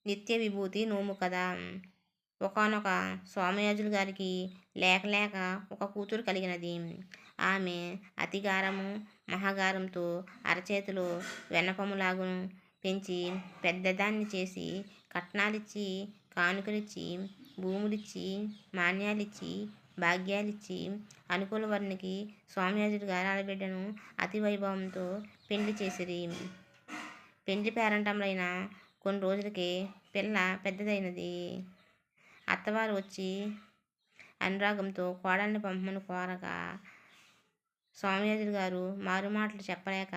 నిత్య విభూతి నోము కదా. ఒకానొక సోమయాజులు గారికి లేక లేక ఒక కూతురు కలిగినది. ఆమె అతిగారము మహాగారంతో అరచేతిలో వెన్నపములాగును పెంచి పెద్దదాన్ని చేసి కట్నాలిచ్చి కానుకలిచ్చి భూములిచ్చి మాన్యాలిచ్చి భాగ్యాలిచ్చి అనుకూల వర్ణికి సోమయాజులు గారి ఆడబిడ్డను అతి వైభవంతో పెండ్లి చేసిరి. పెండ్లి పేరంటంలైన కొన్ని రోజులకే పిల్ల పెద్దదైనది. అత్తవారు వచ్చి అనురాగంతో కోడల్ని పంపమని కోరగా సోమయాజులు గారు మారుమాటలు చెప్పలేక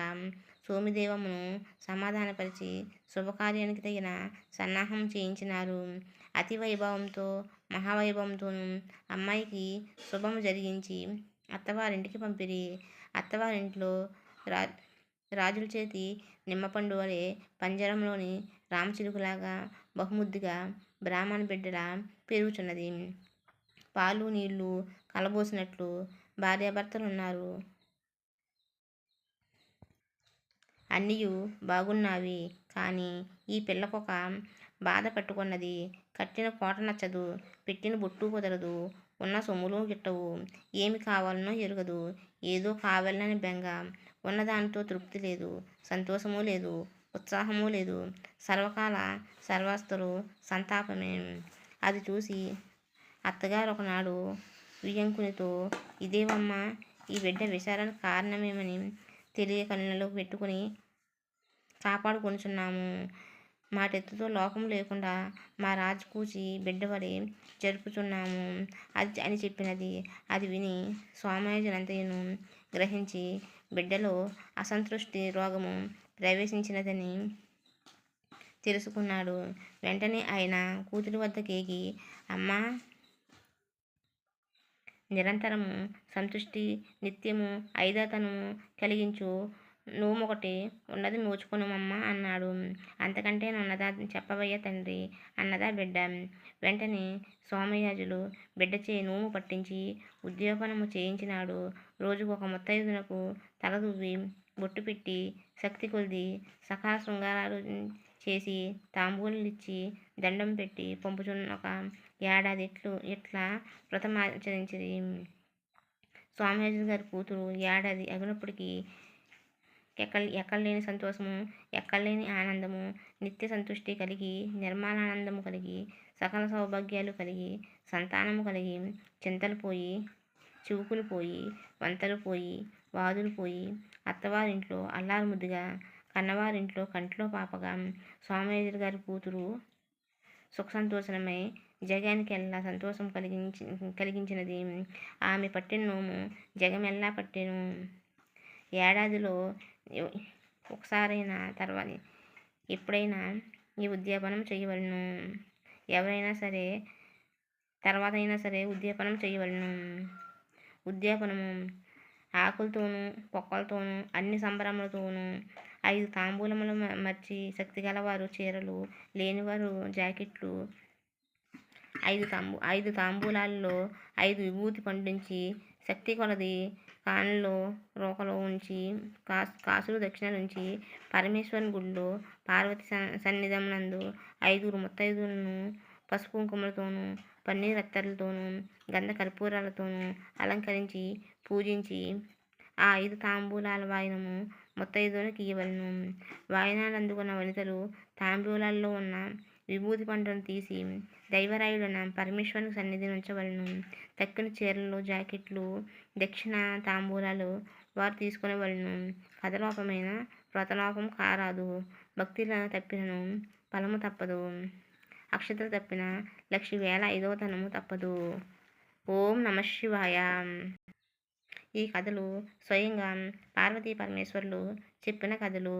సోమిదేవమ్మను సమాధానపరిచి శుభకార్యానికి తగిన సన్నాహం చేయించినారు. అతి వైభవంతో మహావైభవంతోనూ అమ్మాయికి శుభము జరిగించి అత్తవారింటికి పంపిరి. అత్తవారింట్లో రాజుల చేతి నిమ్మపండు వలె పంజరంలోని రామచిలుకలాగా బహుముద్దుగా బ్రాహ్మణ బిడ్డలా పెరుగుచున్నది. పాలు నీళ్లు కలబోసినట్లు భార్యాభర్తలున్నారు. అన్నీయు బాగున్నావి. కానీ ఈ పిల్లకొక బాధ పట్టుకొన్నది. కట్టిన కోట నచ్చదు, పెట్టిన బొట్టు కుదరదు, ఉన్న సొమ్ములు గిట్టవు, ఏమి కావాలనో ఎరుగదు. ఏదో కావాలని బెంగ. ఉన్నదానితో తృప్తి లేదు, సంతోషమూ లేదు, ఉత్సాహమూ లేదు. సర్వకాల సర్వస్థలు సంతాపమే. అది చూసి అత్తగారు ఒకనాడు వియ్యంకునితో, ఇదేవమ్మా, ఈ బిడ్డ విచారానికి కారణమేమని తెలియ కళ్ళలో పెట్టుకుని కాపాడుకొనుచున్నాము. మాటెత్తుతో లోపం లేకుండా మా రాజకూచి బిడ్డవలే జరుపుచున్నాము అని చెప్పినది. అది విని సోమయాజులంతయును గ్రహించి బిడ్డలో అసంతృష్టి రోగము ప్రవేశించినదని తెలుసుకున్నాడు. వెంటనే ఆయన కూతురి వద్దకేగి, అమ్మా, నిరంతరము సంతుష్టి నిత్యము ఐదతనము కలిగించు నోమొకటి ఉన్నది నోచుకొనుమమ్మా అన్నాడు. అంతకంటే నున్నదా చెప్పవయ్య తండ్రి అన్నదా బిడ్డ. వెంటనే సోమయాజులు బిడ్డచే నోము పట్టించి ఉద్యోపనము చేయించినాడు. రోజుకు ఒక ముత్తైదునకు తలదువ్వి బొట్టు పెట్టి శక్తి కొలిది సకల శృంగారాలు చేసి తాంబూలలిచ్చి దండం పెట్టి పంపుచున్నొక ఏడాది ఇట్లా వ్రతమాచరించిరి. సోమయాజులు గారి కూతురు ఏడాది అగినప్పటికీ ఎక్కడలేని సంతోషము, ఎక్కడలేని ఆనందము, నిత్య సంతుష్టి కలిగి, నిర్మలానందము కలిగి, సకల సౌభాగ్యాలు కలిగి, సంతానము కలిగి, చింతలు పోయి, చివుకులు పోయి, వంతలు పోయి, వాదులు పోయి, అత్తవారింట్లో అల్లారు ముద్దుగా, కన్నవారింట్లో కంటిలో పాపగా సోమయాజులు గారి కూతురు సుఖ సంతోషమై జగానికెల్లా సంతోషం కలిగించినది. ఆమె పట్టిన నోము జగమెల్లా పట్టెను. ఏడాదిలో ఒకసారైనా తర్వాత ఎప్పుడైనా ఈ ఉద్యాపనం చేయవలెను. ఎవరైనా సరే తర్వాత అయినా సరే ఉద్యాపనం చేయవలెను. ఉద్యాపనము ఆకులతోనూ పొక్కలతోనూ అన్ని సంబరములతోనూ 5 తాంబూలములు మర్చి శక్తి గలవారు చీరలు, లేనివారు జాకెట్లు, 5 తాంబూలాల్లో 5 విభూతి పండించి శక్తి కొలది కానులో రోకలో ఉంచి కాసులు దక్షిణలుంచి పరమేశ్వరుని గుడిలో పార్వతి సన్నిధమునందు 5 ముత్తైదులను పసుపు కుంకుమలతోనూ పన్నీరు అత్తర్లతోనూ గంధ కర్పూరాలతోనూ అలంకరించి పూజించి ఆ 5 తాంబూలాల వాయనము ముత్తైదువులకు ఇయ్యవలెను. వాయనాలు అందుకున్న వనితలు తాంబూలాల్లో ఉన్న విభూతి పండును తీసి దైవరాయుడైన పరమేశ్వరుని సన్నిధిని ఉంచవలెను. తక్కిన చీరలు, జాకెట్లు, దక్షిణ తాంబూలాలు వారు తీసుకొనవలెను. కథలోపమైన వ్రతలోపం కారాదు. భక్తిలో తప్పినను ఫలము తప్పదు. అక్షతలు తప్పిన 1,00,000 ఐదవ తనము తప్పదు. ఓం నమఃశివాయ. ఈ కథలు స్వయంగా పార్వతీ పరమేశ్వరులు చెప్పిన కథలు.